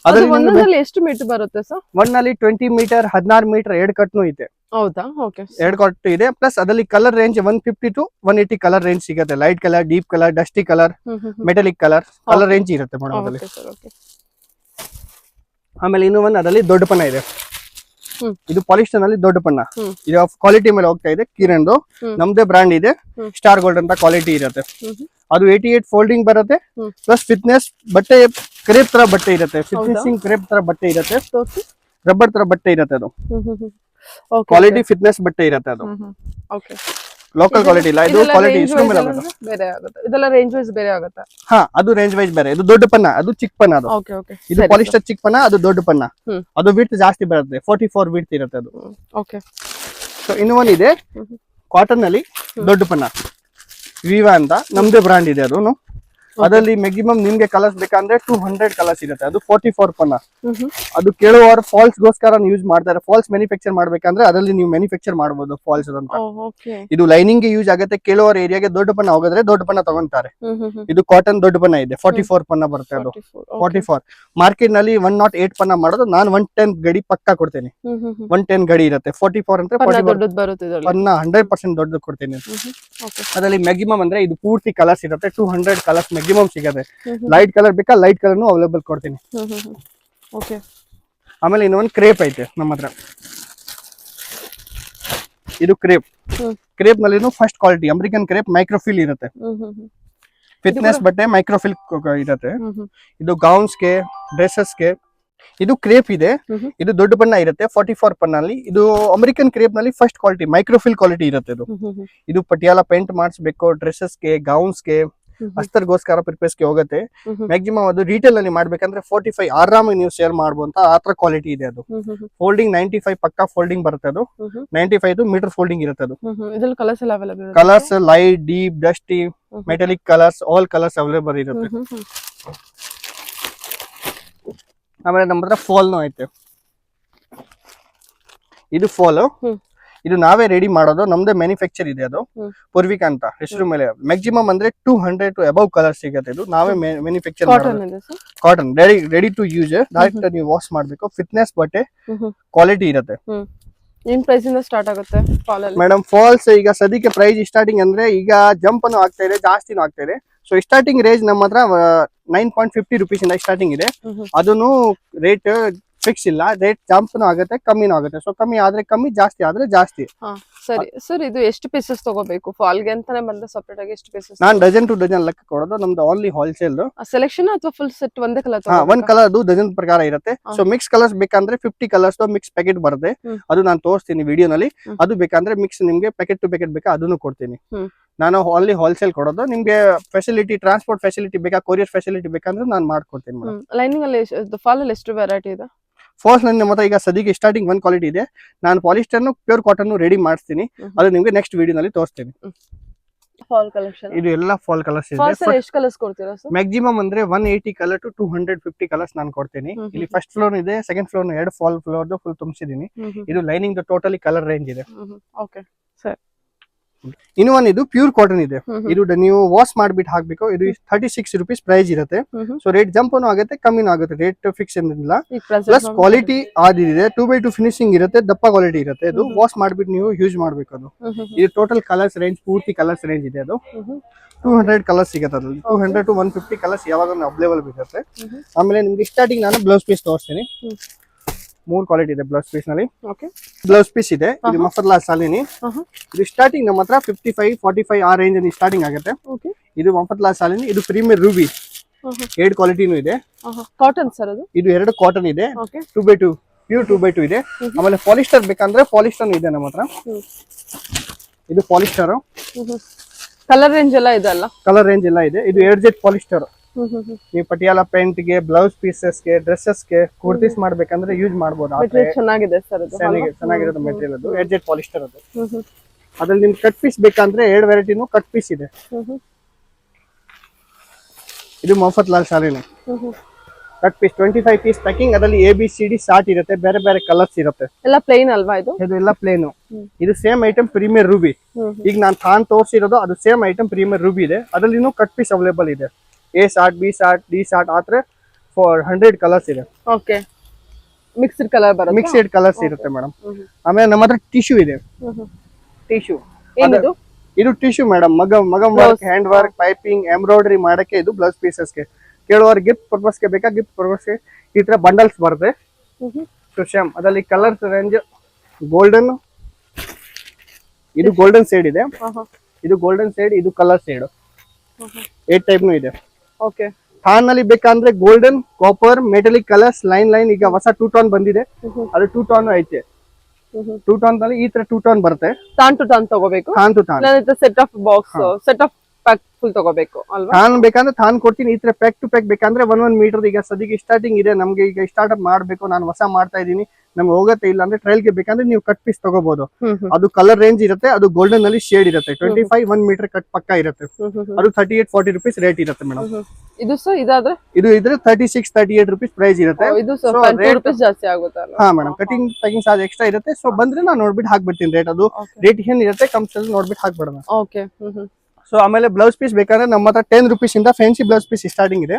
ಅದರಲ್ಲಿ ಎಷ್ಟು ಮೀಟರ್ ಬರುತ್ತೆ ಸರ್? ಒಂದಲ್ಲಿ 20 ಮೀಟರ್, 16 ಮೀಟರ್ ಎರಡು ಕಟ್ನು ಇದೆ. ಹೌದಾ? ಓಕೆ, ಎರಡು ಕಟ್ ಇದೆ. ಪ್ಲಸ್ ಅದರಲ್ಲಿ colour range 150 to 180 colour range ಸಿಗುತ್ತೆ. Light colour, deep colour, dusty colour, metallic colour range ಇರುತ್ತೆ ಮೇಡಮ್ ಅದರಲ್ಲಿ. ಆಮೇಲೆ ಇನ್ನೂ ಒಂದು ಅದರಲ್ಲಿ ದೊಡ್ಡ ಪನ್ನ ಇದೆ, ಇದು ಪಾಲಿಸ್ಟರ್ ನಲ್ಲಿ ದೊಡ್ಡ ಪನ್ನ. ಇದು ಕ್ವಾಲಿಟಿ ಮೇಲೆ ಹೋಗ್ತಾ ಇದೆ, ಕಿರಣ್ದು ನಮ್ದೇ ಬ್ರಾಂಡ್ ಇದೆ, ಸ್ಟಾರ್ ಗೋಲ್ಡ್ ಅಂತ ಕ್ವಾಲಿಟಿ ಇರುತ್ತೆ. ಅದು 88 ಫೋಲ್ಡಿಂಗ್ ಬರುತ್ತೆ. ಪ್ಲಸ್ ಫಿಟ್ನೆಸ್ ಬಟ್ಟೆ, ಕ್ರೇಪ್ ತರ ಬಟ್ಟೆ ಇರುತ್ತೆ, ಫಿಟ್ನೆಸಿಂಗ್ ಕ್ರೇಪ್ ತರ ಬಟ್ಟೆ ಇರುತ್ತೆ, ರಬ್ಬರ್ ತರ ಬಟ್ಟೆ ಇರುತ್ತೆ. ಅದು ಕ್ವಾಲಿಟಿ ಫಿಟ್ನೆಸ್ ಬಟ್ಟೆ ಇರುತ್ತೆ. ಅದು ಲೋಕಲ್ ಕ್ವಾಲಿಟಿ ಇಲ್ಲ, ಇದು ಕ್ವಾಲಿಟಿ ಬೇರೆ ಆಗುತ್ತೆ. ಇದೆಲ್ಲ ರೇಂಜ್ ವೈಸ್ ಬೇರೆ ಆಗುತ್ತೆ. ಹಾ, ಅದು ರೇಂಜ್ ವೈಸ್ ಬೇರೆ. ಇದು ದೊಡ್ಡ ಪನ್ನ, ಅದು ಚಿಕ್ಕ ಪನ್ನ. ಅದು ಇದು ಪಾಲಿಸ್ಟರ್ ಚಿಕ್ಕ ಪನ್ನ, ಅದು ದೊಡ್ಡ ಪನ್ನ. ಅದು ವಿಡ್ತ್ ಜಾಸ್ತಿ ಬರುತ್ತೆ, 44 ವಿಡ್ತ್ ಇರುತ್ತೆ ಅದು. ಓಕೆ, ಸೊ ಇನ್ನೂ ಒಂದು ಇದೆ ಕಾಟನ್ ನಲ್ಲಿ ದೊಡ್ಡ ಪನ್ನ, ವಿವಾ ಅಂತ ನಮ್ದೇ ಬ್ರಾಂಡ್ ಇದೆ. ಅದು ಅದರಲ್ಲಿ ಮ್ಯಾಕ್ಸಿಮಮ್ ನಿಮ್ಗೆ ಕಲರ್ಸ್ ಬೇಕಂದ್ರೆ 200 ಕಲರ್ಸ್ ಇರುತ್ತೆ. ಅದು 44 ಪನ್ನ. ಅದು ಕೇಳುವವರು ಫಾಲ್ಸ್ ಗೋಸ್ಕರ ಯೂಸ್ ಮಾಡ್ತಾರೆ. ಫಾಲ್ಸ್ ಮ್ಯಾನುಫ್ಯಾಕ್ಚರ್ ಮಾಡ್ಬೇಕಂದ್ರೆ ಅದರಲ್ಲಿ ನೀವು ಮ್ಯಾನುಫ್ಯಾಕ್ಚರ್ ಮಾಡಬಹುದು ಫಾಲ್ಸ್ ಅಂತ. ಇದು ಲೈನಿಂಗ್ ಗೆ ಯೂಸ್ ಆಗುತ್ತೆ. ಕೇಳುವರ ಏರಿಯಾಗೆ ದೊಡ್ಡ ಪನ್ನ ಹೋಗಿದ್ರೆ ದೊಡ್ಡ ಪನ್ನ ತಗೊಂತಾರೆ. ಇದು ಕಾಟನ್ ದೊಡ್ಡ ಪನ್ನ ಇದೆ, 44 ಪನ್ನ ಬರುತ್ತೆ. ಅದು 44 ಮಾರ್ಕೆಟ್ ನಲ್ಲಿ 108 ಪನ್ನ ಮಾಡೋದು, ನಾನು 110 ಗಡಿ ಪಕ್ಕ ಕೊಡ್ತೇನೆ. 110 ಗಡಿ ಇರುತ್ತೆ. 44 ಅಂದ್ರೆ ಪನ್ನ 100% ದೊಡ್ಡದು ಕೊಡ್ತೇನೆ. ಅದರಲ್ಲಿ ಮ್ಯಾಕ್ಸಿಮಮ್ ಅಂದ್ರೆ ಇದು ಪೂರ್ತಿ ಕಲರ್ಸ್ ಇರುತ್ತೆ, 200 ಕಲರ್ಸ್ ಮ್ಯಾಕ್ಸಿಮಮ್ ಸಿಗುತ್ತೆ. ಲೈಟ್ ಕಲರ್ ಬೇಕಾ, ಲೈಟ್ ಕಲರ್ ಅವೈಲೇಬಲ್ ಕೊಡ್ತೀನಿ. ಆಮೇಲೆ ಇನ್ನೊಂದು ಕ್ರೇಪ್ ಐತೆ ನಮ್ಮ ಹತ್ರ. ಇದು ಕ್ರೇಪ್ ನಲ್ಲಿ ಫಸ್ಟ್ ಕ್ವಾಲಿಟಿ ಅಮೆರಿಕನ್ ಕ್ರೇಪ್, ಮೈಕ್ರೋಫಿಲ್ ಇರುತ್ತೆ. ಫಿಟ್ನೆಸ್ ಬಟ್ಟೆ ಮೈಕ್ರೋಫಿಲ್ ಇರುತ್ತೆ. ಇದು ಗೌನ್ಸ್ಗೆ, ಡ್ರೆಸ್ಸಸ್ಗೆ. ಇದು ಕ್ರೇಪ್ ಇದೆ, ಇದು ದೊಡ್ಡ ಬಣ್ಣ ಇರುತ್ತೆ, 44 ಪನ್ನಲ್ಲಿ. ಇದು ಅಮೆರಿಕನ್ ಕ್ರೇಪ್ ನಲ್ಲಿ ಫಸ್ಟ್ ಕ್ವಾಲಿಟಿ ಮೈಕ್ರೋಫಿಲ್ ಕ್ವಾಲಿಟಿ ಇರುತ್ತೆ. ಇದು ಪಟಿಯಾಲ ಪೇಂಟ್ ಮಾಡಿಸ್ಬೇಕು, ಡ್ರೆಸ್ಸಸ್ಗೆ, ಗೌನ್ಸ್ಗೆ, ಅಸ್ತರ್ಗೋಸ್ಕರ ಪರ್ಪಸ್ಗೆ ಹೋಗುತ್ತೆ. ಮ್ಯಾಕ್ಸಿಮಮ್ ಅದು ರಿಟೇಲ್ ಅಲ್ಲಿ ಮಾಡ್ಬೇಕಂದ್ರೆ 45 ಆರಾಮಾಗಿ ನೀವು ಶೇರ್ ಮಾಡುವಂತ ಆತರ ಕ್ವಾಲಿಟಿ ಇದೆ. ಅದು ಫೋಲ್ಡಿಂಗ್ 95 ಪಕ್ಕ ಫೋಲ್ಡಿಂಗ್ ಬರುತ್ತೆ. ಅದು 95 ಮೀಟರ್ ಫೋಲ್ಡಿಂಗ್ ಇರುತ್ತೆ. ಅದು colours light, deep, dusty, metallic colours, all colours available ಇರುತ್ತೆ. ಆಮೇಲೆ ನಮ್ಮ ಹತ್ರ ಫಾಲ್ನು ಐತೆ. ಇದು ಫಾಲ್, ಇದು ನಾವೇ ರೆಡಿ ಮಾಡೋದು, ನಮ್ದೇ ಮ್ಯಾನುಫ್ಯಾಕ್ಚರ್ ಇದೆ. ಅದು ಪೂರ್ವಿಕ ಅಂತ ಹೆಸರು ಮೇಲೆ. ಮ್ಯಾಕ್ಸಿಮಮ್ ಅಂದ್ರೆ 200 to above ಕಲರ್ ಸಿಗುತ್ತೆ. ಇದು ನಾವೇ ಮ್ಯಾನುಫ್ಯಾಕ್ಚರ್ ಮಾಡೋದು. Cotton ready to use, direct ನೀವು ವಾಶ್ ಮಾಡ್ಬೇಕು. ಫಿಟ್ನೆಸ್ ಬಟ್ಟೆ ಕ್ವಾಲಿಟಿ ಇರುತ್ತೆ. ಏನ್ ಪ್ರೈಸ್ ಇಂದ ಸ್ಟಾರ್ಟ್ ಆಗುತ್ತೆ ಮೇಡಮ್? ಫಾಲ್ಸ್ ಈಗ ಸದ್ಯಕ್ಕೆ ಪ್ರೈಸ್ ಸ್ಟಾರ್ಟಿಂಗ್ ಅಂದ್ರೆ ಈಗ ಜಂಪ್ ಅನ್ನು ಆಗ್ತಾ ಇದೆ, ಜಾಸ್ತಿನೂ ಆಗ್ತಾ ಇದೆ. ಸೊ ಸ್ಟಾರ್ಟಿಂಗ್ ರೇಂಜ್ ನಮ್ಮ ಹತ್ರ 9.50 rupees ಇಂದ ಸ್ಟಾರ್ಟಿಂಗ್ ಇದೆ. ಅದನ್ನು ರೇಟ್ ಫಿಕ್ಸ್ ಇಲ್ಲ, ರೇಟ್ ಜಂಪ್ನು ಆಗುತ್ತೆ, ಕಮ್ಮಿನೂ ಆಗುತ್ತೆ. ಸೊ ಕಮ್ಮಿ ಆದ್ರೆ ಕಮ್ಮಿ, ಜಾಸ್ತಿ ಆದ್ರೆ ಜಾಸ್ತಿ. ಸರಿ ಸರ್, ಇದು ಎಷ್ಟು ಪೀಸಸ್ ತಗೋಬೇಕು? ಫಾಲ್ಗೆ ಅಂತಾನೆ ಬಂದ್ರೆ ಸಪರೇಟ್ ಆಗಿ ಎಷ್ಟು ಪೀಸಸ್? ನಾನು ಡಜನ್ ಟು ಡಜನ್ ಲೆಕ್ಕ ಕೊಡೋದು, ನಮ್ದು ಓನ್ಲಿ ಹೋಲ್ಸೇಲ್. ಸೆಲೆಕ್ಷನ್ ಅಥವಾ ಫುಲ್ ಸೆಟ್ ಒಂದೇ ಕಲರ್? ಒಂದ್ ಕಲರ್ ಅದು ಡಜನ್ ಪ್ರಕಾರ ಇರುತ್ತೆ. ಸೊ ಮಿಕ್ಸ್ ಕಲರ್ಸ್ ಬೇಕಂದ್ರೆ 50 ಕಲರ್ಸ್ ಮಿಕ್ಸ್ ಪ್ಯಾಕೆಟ್ ಬರುತ್ತೆ. ಅದು ನಾನು ತೋರಿಸ್ತೀನಿ ವಿಡಿಯೋನಲ್ಲಿ. ಅದು ಬೇಕಂದ್ರೆ ಮಿಕ್ಸ್ ನಿಮ್ಗೆ ಪ್ಯಾಕೆಟ್ ಟು ಪ್ಯಾಕೆಟ್ ಬೇಕಾ ಅದನ್ನು ಕೊಡ್ತೀನಿ. ನಾನು ಓನ್ಲಿ ಹೋಲ್ಸೇಲ್ ಕೊಡೋದು. ನಿಮ್ಗೆ ಫೆಸಿಲಿಟಿ, ಟ್ರಾನ್ಸ್ಪೋರ್ಟ್ ಫೆಸಿಲಿಟಿ ಬೇಕಾ, ಕೊರಿಯರ್ ಫೆಸಿಲಿಟಿ ಬೇಕಂದ್ರೆ ನಾನು ಮಾಡ್ಕೊಡ್ತೀನಿ. ಲೈನಿಂಗ್ ಅಲ್ಲಿ ಫಾಲ್ ಅಲ್ಲಿ ಎಷ್ಟು ವೆರೈಟಿ ಇದೆ? ಫಾಲ್ಸ್ ನನ್ನ ಮತ್ತೆ ಈಗ ಸದ್ಯಕ್ಕೆ ಸ್ಟಾರ್ಟಿಂಗ್ ಒಂದು ಕ್ವಾಲಿಟಿ ಇದೆ. ನಾನು ಪಾಲಿಸ್ಟರ್ ಪ್ಯೂರ್ ಕಾಟನ್ ರೆಡಿ ಮಾಡಿಸ್ತೀನಿ, ಅದು ನಿಮ್ಗೆ ನೆಕ್ಸ್ಟ್ ವಿಡಿಯೋನಲ್ಲಿ ತೋರಿಸ್ತೀನಿ. ಫಾಲ್ ಕಲೆಕ್ಷನ್ ಇದು ಎಲ್ಲ ಫಾಲ್ ಕಲರ್ಸ್ ಇದೆ. ಎಷ್ಟು ಕಲರ್ಸ್ ಕೊಡ್ತೀರಾ ಸರ್? ಮ್ಯಾಕ್ಸಿಮಮ್ ಅಂದ್ರೆ 180 ಕಲರ್ ಟು 250 ಕಲರ್ಸ್ ನಾನು ಕೊಡ್ತೀನಿ. ಇಲ್ಲಿ ಫಸ್ಟ್ ಫ್ಲೋರ್ ಇದೆ, second floor 2 fall floor full ತುಂಬಿಸಿದೀನಿ. ಇದು ಲೈನಿಂಗ್ ಟೋಟಲಿ ಕಲರ್ ರೇಂಜ್ ಇದೆ. Okay sir. ಇನ್ನು ಒಂದು ಇದು ಪ್ಯೂರ್ ಕಾಟನ್ ಇದೆ. ಇದು ನೀವು ವಾಶ್ ಮಾಡ್ಬಿಟ್ಟು ಹಾಕ್ಬೇಕು. ಇದು 36 rupees ಪ್ರೈಸ್ ಇರುತ್ತೆ. ಸೊ ರೇಟ್ ಜಂಪ್ ಆಗುತ್ತೆ, ಕಮ್ಮಿನೂ ಆಗುತ್ತೆ, ರೇಟ್ ಫಿಕ್ಸ್ ಏನಿಲ್ಲ. ಪ್ಲಸ್ ಕ್ವಾಲಿಟಿ ಆದಿದೆ, 2x2 ಫಿನಿಶಿಂಗ್ ಇರುತ್ತೆ, ದಪ್ಪ ಕ್ವಾಲಿಟಿ ಇರುತ್ತೆ. ಇದು ವಾಶ್ ಮಾಡ್ಬಿಟ್ಟು ನೀವು ಯೂಸ್ ಮಾಡ್ಬೇಕು. ಅದು ಇದು ಟೋಟಲ್ ಕಲರ್ಸ್ ರೇಂಜ್, ಪೂರ್ತಿ ಕಲರ್ಸ್ ರೇಂಜ್ ಇದೆ. ಅದು 200 ಕಲರ್ಸ್ ಸಿಗುತ್ತೆ. ಅದ್ರಲ್ಲಿ 200 to 150 ಕಲರ್ಸ್ ಯಾವಾಗ ಅವೈಲೇಬಲ್ ಇರುತ್ತೆ. ಆಮೇಲೆ ನಿಮ್ಗೆ ಸ್ಟಾರ್ಟಿಂಗ್ ನಾನು ಬ್ಲೌಸ್ ಪೀಸ್ ತೋರಿಸ್ತೀನಿ. 3 ಕ್ವಾಲಿಟಿ ಇದೆ ಬ್ಲೌಸ್ ಪೀಸ್ ನಲ್ಲಿ. ಬ್ಲೌಸ್ ಪೀಸ್ ಇದೆ, ಇದು ಮಫರ್ಲಾ ಸಾಲಿನಿ. ಇದು ಸ್ಟಾರ್ಟಿಂಗ್ ನಮ್ಮ ಹತ್ರ 55-45 ಆ ರೇಂಜ್ ಅಲ್ಲಿ ಸ್ಟಾರ್ಟಿಂಗ್ ಆಗುತ್ತೆ. ಇದು ಮಫರ್ಲಾ ಸಾಲಿನಿ. ಇದು ಪ್ರೀಮಿಯರ್ ರೂಬಿ, 2 ಕ್ವಾಲಿಟಿನೂ ಇದೆ. ಕಾಟನ್ ಸರ್ ಅದು? ಇದು 2 ಕಾಟನ್ ಇದೆ, 2x2 ಪ್ಯೂರ್ 2x2 ಇದೆ. ಆಮೇಲೆ ಪಾಲಿಸ್ಟರ್ ಬೇಕಂದ್ರೆ ಪಾಲಿಸ್ಟರ್ ಇದೆ ನಮ್ಮ ಹತ್ರ. ಇದು ಪಾಲಿಸ್ಟರ್. ಕಲರ್ ರೇಂಜ್ ಎಲ್ಲ ಇದೆ ಅಲ್ಲ? ಕಲರ್ ರೇಂಜ್ ಎಲ್ಲ ಇದೆ. ಇದು ಏರ್ಜೆಟ್ ಪಾಲಿಸ್ಟರ್. ನೀವು ಪಟಿಯಾಲ ಪ್ಯಾಂಟ್ ಗೆ, ಬ್ಲೌಸ್ ಪೀಸಸ್ ಗೆ, ಡ್ರೆಸ್ಸಸ್ ಗೆ, ಕುರ್ತೀಸ್ ಮಾಡ್ಬೇಕಂದ್ರೆ ಯೂಸ್ ಮಾಡಬಹುದು. ಚೆನ್ನಾಗಿದೆ ಸರ್ ಅದು. ಚೆನ್ನಾಗಿರೋದು ಮೆಟೀರಿಯಲ್ ಅದು ಏರ್ಜೆಟ್ ಪಾಲಿಸ್ಟರ್ ಅದು. ಅದ್ರಲ್ಲಿ ನಿಮ್ಗೆ ಕಟ್ ಪೀಸ್ ಬೇಕಂದ್ರೆ 2 ವೆರೈಟಿನೂ ಕಟ್ ಪೀಸ್ ಇದೆ. ಇದು ಮೊಹಫತ್ ಲಾಲ್ ಶಾಲಿನಿ ಕಟ್ ಪೀಸ್ 25 ಪೀಸ್ ಪ್ಯಾಕಿಂಗ್. ಅದರಲ್ಲಿ ABCD ಸಾರ್ಟ್ ಇರುತ್ತೆ, ಬೇರೆ ಬೇರೆ ಕಲರ್ಸ್ ಇರುತ್ತೆ. ಎಲ್ಲ ಪ್ಲೇನ್ ಅಲ್ವಾ ಇದು? ಎಲ್ಲ ಪ್ಲೇನ್. ಇದು ಸೇಮ್ ಐಟಮ್ ಪ್ರೀಮಿಯರ್ ರೂಬಿ. ಈಗ ನಾನು ತಾನ್ ತೋರಿಸಿರೋದು ಅದು ಸೇಮ್ ಐಟಮ್ ಪ್ರೀಮಿಯರ್ ರೂಬಿ ಇದೆ. ಅದರಲ್ಲಿ ಕಟ್ ಪೀಸ್ ಅವೈಲೇಬಲ್ ಇದೆ. A sort, B sort, D sort ಆದ್ರೆ ಫಾರ್ 100 ಕಲರ್ಸ್ ಇದೆ. ಓಕೆ, ಮಿಕ್ಸ್ಡ್ ಕಲರ್ ಬರುತ್ತೆ. ಮಿಕ್ಸ್ಡ್ ಕಲರ್ಸ್ ಇರುತ್ತೆ ಮೇಡಮ್. ಆಮೇಲೆ ನಮ್ಮ ಹತ್ರ ಟಿಶ್ಯೂ ಇದೆ. ಟಿಶ್ಯೂ ಏನಿದು? ಇದು tissue madam. Magam work, hand work, piping, embroidery ಮಾಡಕ್ಕೆ ಇದು ಬ್ಲೌಸ್ ಪೀಸಸ್ಗೆ. ಕೇಳುವವ್ರು ಗಿಫ್ಟ್ ಪರ್ಪಸ್ಗೆ ಬೇಕಾ, ಗಿಫ್ಟ್ ಪರ್ಪಸ್ಗೆ ಈ ತರ ಬಂಡಲ್ಸ್ ಬರುತ್ತೆ. ಸೊ ಸೇಮ್ ಅದರಲ್ಲಿ ಕಲರ್ಸ್ ರೇಂಜ್ ಗೋಲ್ಡನ್, ಇದು ಗೋಲ್ಡನ್ ಶೇಡ್ ಇದೆ, ಇದು ಗೋಲ್ಡನ್ ಶೇಡ್, ಇದು ಕಲರ್ ಶೇಡ್ 8 ಟೈಪ್ನು ಇದೆ. ಓಕೆ, ಥಾನ್ ಅಲ್ಲಿ ಬೇಕಂದ್ರೆ golden, copper, metallic colours, line ಈಗ ಹೊಸ 2 ಟೋನ್ ಬಂದಿದೆ. ಅದು 2 ಟೋನ್ ಐತೆ. 2 ಟೋನ್ ನಲ್ಲಿ ಈ ತರ 2 ಟೋನ್ ಬರುತ್ತೆ. ಟಾನ್ ಟು ಟಾನ್ ತಗೋಬೇಕು. ಥಾನ್ ಟು ಥಾನ್, set of box, set of pack full ತಗೋಬೇಕು ಅಲ್ವಾ? ಥಾನ್ ಬೇಕಂದ್ರೆ ಥಾನ್ ಕೊಡ್ತೀನಿ. ಈ ತರ ಪ್ಯಾಕ್ ಟು ಪ್ಯಾಕ್ ಬೇಕಂದ್ರೆ 1 ಮೀಟರ್. ಈಗ ಸದ್ಯಕ್ಕೆ ಸ್ಟಾರ್ಟಿಂಗ್ ಇದೆ ನಮ್ಗೆ. ಈಗ ಸ್ಟಾರ್ಟ್ ಅಪ್ ಮಾಡ್ಬೇಕು, ನಾನು ಹೊಸ ಮಾಡ್ತಾ ಇದೀನಿ, ನಮ್ಗೆ ಹೋಗತ್ತೆ. ಇಲ್ಲ ಅಂದ್ರೆ ಟ್ರಯಲ್ ಗೆ ಬೇಕಂದ್ರೆ ನೀವು ಕಟ್ ಪೀಸ್ ತಗೋಬಹುದು. ಅದು ಕಲರ್ ರೇಂಜ್ ಇರುತ್ತೆ. ಅದು ಗೋಲ್ಡನ್ ಅಲ್ಲಿ ಶೇಡ್ ಇರುತ್ತೆ. 25 1 ಮೀಟರ್ ಕಟ್ ಪಕ್ಕ ಇರುತ್ತೆ. ಅದು 38-40 ರುಪೀಸ್ ರೇಟ್ ಇರುತ್ತೆ ಮೇಡಮ್. ಇದು ಸರ್ ಇದಾದ್ರೆ ಇದು ಇದ್ರೆ 36-38 ರುಪೀಸ್ ಪ್ರೈಸ್ ಇರುತ್ತೆ. ಇದು ಸ್ವಲ್ಪ 2 ರೂಪಾಯಿ ಜಾಸ್ತಿ ಆಗುತ್ತೆ ಅಲ್ಲ? ಹಾ ಮೇಡಮ್, ಕಟಿಂಗ್ ಚಾರ್ಜ್ ಎಕ್ಸ್ಟ್ರಾ ಇರುತ್ತೆ. ಸೊ ಬಂದ್ರೆ ನಾನು ನೋಡ್ಬಿಟ್ಟು ಹಾಕ್ಬಿಡ್ತೀನಿ ರೇಟ್. ಅದು ರೇಟ್ ಏನ್ ಇರುತ್ತೆ ಕಂಪ್ಯೂಟರ್ ನೋಡ್ಬಿಟ್ಟು ಹಾಕ್ಬಿಡೋಣ. ಓಕೆ. ಸೊ ಆಮೇಲೆ ಬ್ಲೌಸ್ ಪೀಸ್ ಬೇಕಂದ್ರೆ ನಮ್ಮ ಹತ್ರ 10 ರುಪೀಸ್ ಇಂದ ಫ್ಯಾನ್ಸಿ ಬ್ಲೌಸ್ ಪೀಸ್ ಸ್ಟಾರ್ಟಿಂಗ್ ಇದೆ.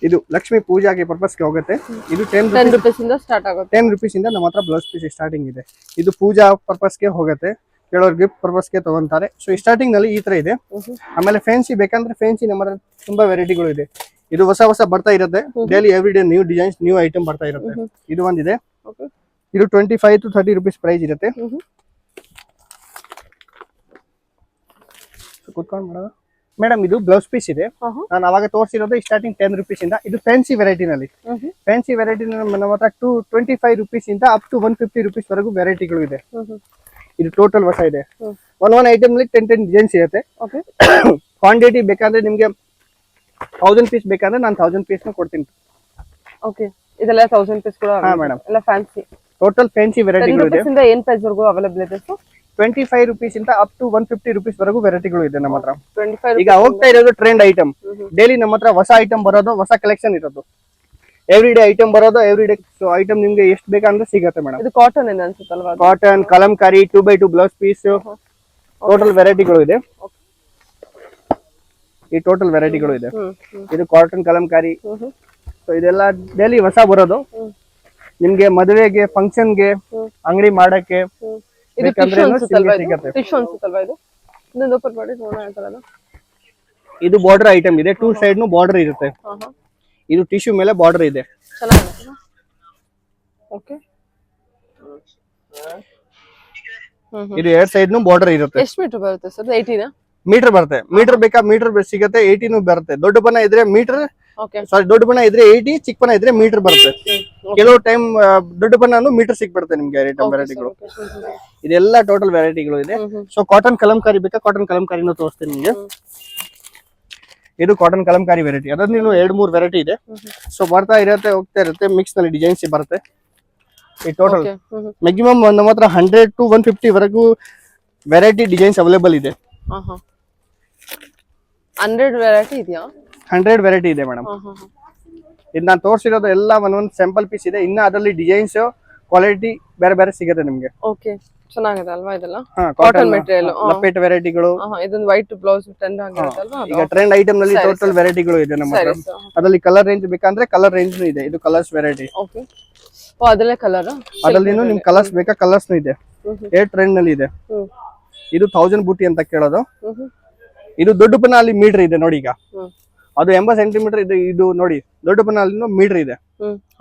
ಇದು ಲಕ್ಷ್ಮಿ ಪೂಜಾಗೆ ಪರ್ಪಸ್ಗೆ ಹೋಗುತ್ತೆ. ಇದು 10 ರೂಪೀಸ್ ಇಂದ ಸ್ಟಾರ್ಟ್ ಆಗುತ್ತೆ. 10 ರುಪೀಸ್ ಇಂದ ನಮ್ಮ ಹತ್ರ ಬ್ಲೌಸ್ ಪೀಸ್ ಸ್ಟಾರ್ಟಿಂಗ್ ಇದೆ. ಇದು ಪೂಜಾ ಪರ್ಪಸ್ಗೆ ಹೋಗುತ್ತೆ, ಕೆಲವರು ಗಿಫ್ಟ್ ಪರ್ಪಸ್ಗೆ ತಗೊಂತಾರೆ. ಸೊ ಸ್ಟಾರ್ಟಿಂಗ್ ನಲ್ಲಿ ಈ ತರ ಇದೆ. ಆಮೇಲೆ ಫ್ಯಾನ್ಸಿ ಬೇಕಂದ್ರೆ ಫ್ಯಾನ್ಸಿ ನಮ್ಮ ಹತ್ರ ತುಂಬಾ ವೆರೈಟಿಗಳು ಇದೆ. ಇದು ಹೊಸ ಬರ್ತಾ ಇರುತ್ತೆ. Daily every day new designs, new item ಬರ್ತಾ ಇರುತ್ತೆ. ಇದು ಒಂದಿದೆ. ಇದು 25-30 ರುಪೀಸ್ ಪ್ರೈಸ್ ಇರುತ್ತೆ. ಕುತ್ಕೊಂಡು ಮಾಡೋಣ ಮೇಡಮ್. ಇದು ಬ್ಲೌಸ್ ಪೀಸ್ ಇದೆ. ನಾನು ಅವಾಗ ತೋರಿಸಿರೋದು ಸ್ಟಾರ್ಟಿಂಗ್ 10 ರುಪೀಸ್ ಇಂದ. ಇದು ಫ್ಯಾನ್ಸಿ ವೆರೈಟಿ ನಲ್ಲಿ. ಫ್ಯಾನ್ಸಿ ವೆರೈಟಿ ನಮ್ಮ ಹತ್ರ 25 ರುಪೀಸ್ ಇಂದ ಅಪ್ ಟು 150 ರುಪೀಸ್ ವರೆಗೂ ವೆರೈಟಿಗಳು ಇದೆ. ಇದು ಟೋಟಲ್ ಹೊಸ ಇದೆ. ಒಂದ್ ಐಟಮ್ ನಲ್ಲಿ 10 ಡಿಸೈನ್ಸ್ ಇರುತ್ತೆ. ಕ್ವಾಂಟಿಟಿ ಬೇಕಾದ್ರೆ ನಿಮ್ಗೆ 1000 ಪೀಸ್ ಬೇಕಂದ್ರೆ ನಾನು 1000 ಪೀಸ್ ಕೊಡ್ತೀನಿ. ಓಕೆ, ಇದೆಲ್ಲ 1000 ಪೀಸ್ ಕೂಡ? ಹಾ ಮೇಡಮ್, ಎಲ್ಲ ಫ್ಯಾನ್ಸಿ. ಟೋಟಲ್ ಫ್ಯಾನ್ಸಿ ವೆರೈಟಿಗಳು ಇದೆ. ಏನ್ ಪ್ರೈಸ್ ವರೆಗೂ ಅವೈಲೇಬಲ್ ಇದೆ ಸರ್? 25 ರುಪೀಸ್ ಇಂದ ಅಪ್ ಟು 150 ರುಪೀಸ್ ವರೆಗೂ ವೆರೈಟಿಗಳು ಇದೆ ನಮ್ಮ ಹತ್ರ. ಈಗ ಹೋಗ್ತಾ ಇರೋದು ಟ್ರೆಂಡ್ ಐಟಮ್. ಡೈಲಿ ನಮ್ಮ ಹತ್ರ ಹೊಸ ಐಟಮ್ ಬರೋದು, ಹೊಸ ಕಲೆಕ್ಷನ್ ಇರೋದು, ಎವ್ರಿ ಡೇ ಐಟಮ್ ಬರೋದು. ಎವ್ರಿ ಡೇ ಐಟಮ್ ನಿಮ್ಗೆ ಎಷ್ಟು ಬೇಕಂದ್ರೆ ಸಿಗುತ್ತೆ ಮೇಡಮ್. ಇದು ಕಾಟನ್ ಏನು ಅನ್ಸುತ್ತಲ್ವಾ? Cotton, Kalamkari, 2x2 blouse piece, total ವೆರೈಟಿಗಳು ಇದೆ. ಈ ಟೋಟಲ್ ವೆರೈಟಿಗಳು ಇದೆ. ಇದು ಕಾಟನ್, ಕಲಂಕಾರಿ. ಸೊ ಇದೆಲ್ಲ ಡೈಲಿ ಹೊಸ ಬರೋದು. ನಿಮ್ಗೆ ಮದುವೆಗೆ, ಫಂಕ್ಷನ್ಗೆ, ಅಂಗಡಿ ಮಾಡಕ್ಕೆ ಇದು ಬಾರ್ಡರ್ ಐಟಮ್ ಇದೆ. 2 ಸೈಡ್ ಬಾರ್ಡರ್ ಇರುತ್ತೆ. ಇದು ಟಿಶ್ಯೂ ಮೇಲೆ ಬಾರ್ಡರ್ ಇದೆ. ಇದು 2 ಸೈಡ್ ಬಾರ್ಡರ್ ಇರುತ್ತೆ. ಎಷ್ಟು ಮೀಟರ್ ಬರುತ್ತೆ ಸರ್? 80 ಮೀಟರ್ ಬರುತ್ತೆ. ಮೀಟರ್ ಬೇಕಾ ಮೀಟರ್ ಸಿಗುತ್ತೆ. 80 ಬರುತ್ತೆ. ದೊಡ್ಡ ಬಣ್ಣ ಇದ್ರೆ ಮೀಟರ್, ಸಾರಿ ದೊಡ್ಡ ಬಣ್ಣ ಇದ್ರೆ 80, ಚಿಕ್ಕ ಬಣ್ಣ ಇದ್ರೆ ಮೀಟರ್ ಬರುತ್ತೆ. ಕೆಲವು ಟೈಮ್ ದೊಡ್ಡ ಬಣ್ಣ ಮೀಟರ್ ಸಿಕ್ಬಿಡುತ್ತೆ ನಿಮ್ಗೆ. ಐಟಮ್ ವೆರೈಟಿಗಳು ಇದೆಲ್ಲ ಟೋಟಲ್ ವೆರೈಟಿಗಳು ಇದೆ. ಸೊ ಕಾಟನ್ ಕಲಂಕಾರಿ ಬೇಕಾ? ಕಾಟನ್ ಕಲಂಕಾರಿನೂ ತೋರಿಸ್ತೀನಿ ನಿಮ್ಗೆ. ಇದು ಕಾಟನ್ ಕಲಂಕಾರಿ ವೆರೈಟಿ. ಅದ್ರಲ್ಲಿ 2-3 ವೆರೈಟಿ ಇದೆ. ಸೊ ಬರ್ತಾ ಇರುತ್ತೆ, ಹೋಗ್ತಾ ಇರುತ್ತೆ. ಮಿಕ್ಸ್ ನಲ್ಲಿ ಡಿಸೈನ್ಸ್ ಬರುತ್ತೆ. ಈ ಟೋಟಲ್ ಮ್ಯಾಕ್ಸಿಮಮ್ ನಮ್ಮ ಹತ್ರ 100 to 150 ವರೆಗೂ ವೆರೈಟಿ ಡಿಸೈನ್ಸ್ ಅವೈಲೇಬಲ್ ಇದೆ. 100 ವೆರೈಟಿ ಇದೆಯಾ? 100 ವೆರೈಟಿ ಇದೆ ಮೇಡಮ್. ಇದು ನಾನು ತೋರಿಸಿರೋದು ಎಲ್ಲ ಒಂದೊಂದು ಸ್ಯಾಂಪಲ್ ಪೀಸ್ ಇದೆ. ಇನ್ನ ಅದರಲ್ಲಿ ಡಿಸೈನ್ಸ್, ಕ್ವಾಲಿಟಿ ಬೇರೆ ಬೇರೆ ಸಿಗುತ್ತೆ ನಿಮ್ಗೆ. ಓಕೆ, ಚೆನ್ನಾಗಿದೆ ಅಲ್ವಾ ಇದೆಲ್ಲ? ಕಾಟನ್ ಮೆಟೀರಿಯಲ್, ಲಪೇಟ್ ವೆರೈಟಿಗಳು. ಇದೊಂದು ವೈಟ್ ಬ್ಲೌಸ್ ಟ್ರೆಂಡ್ ಆಗಿರುತ್ತಲ್ವಾ? ಈಗ ಟ್ರೆಂಡ್ ಐಟಮ್ ನಲ್ಲಿ ಟೋಟಲ್ ವೆರೈಟಿಗಳು ಇದೆ ನಮ್ಮ ಹತ್ರ. ಅದರಲ್ಲಿ ಕಲರ್ ರೇಂಜ್ ಬೇಕಂದ್ರೆ ಕಲರ್ ರೇಂಜ್ ಇದೆ. ಇದು ಕಲರ್ಸ್ ವೆರೈಟಿ. ಓಕೆ, ಓ ಅದರಲ್ಲೇ ಕಲರ್. ಅದರಲ್ಲಿ ನಿಮ್ ಕಲರ್ಸ್ ಬೇಕಾ? ಕಲರ್ಸ್ ಇದೆ. ಟ್ರೆಂಡ್ ನಲ್ಲಿ ಇದೆ. ಇದು 1000 ಬೂಟಿ ಅಂತ ಕೇಳೋದು. ಇದು ದೊಡ್ಡ ಬಣ್ಣ ಅಲ್ಲಿ ಮೀಟರ್ ಇದೆ ನೋಡಿ. ಈಗ ಅದು 80 ಸೆಂಟಿಮೀಟರ್ ಇದೆ. ಇದು ನೋಡಿ ದೊಡ್ಡ ಬಣ್ಣ ಅಲ್ಲಿ ಮೀಟರ್ ಇದೆ.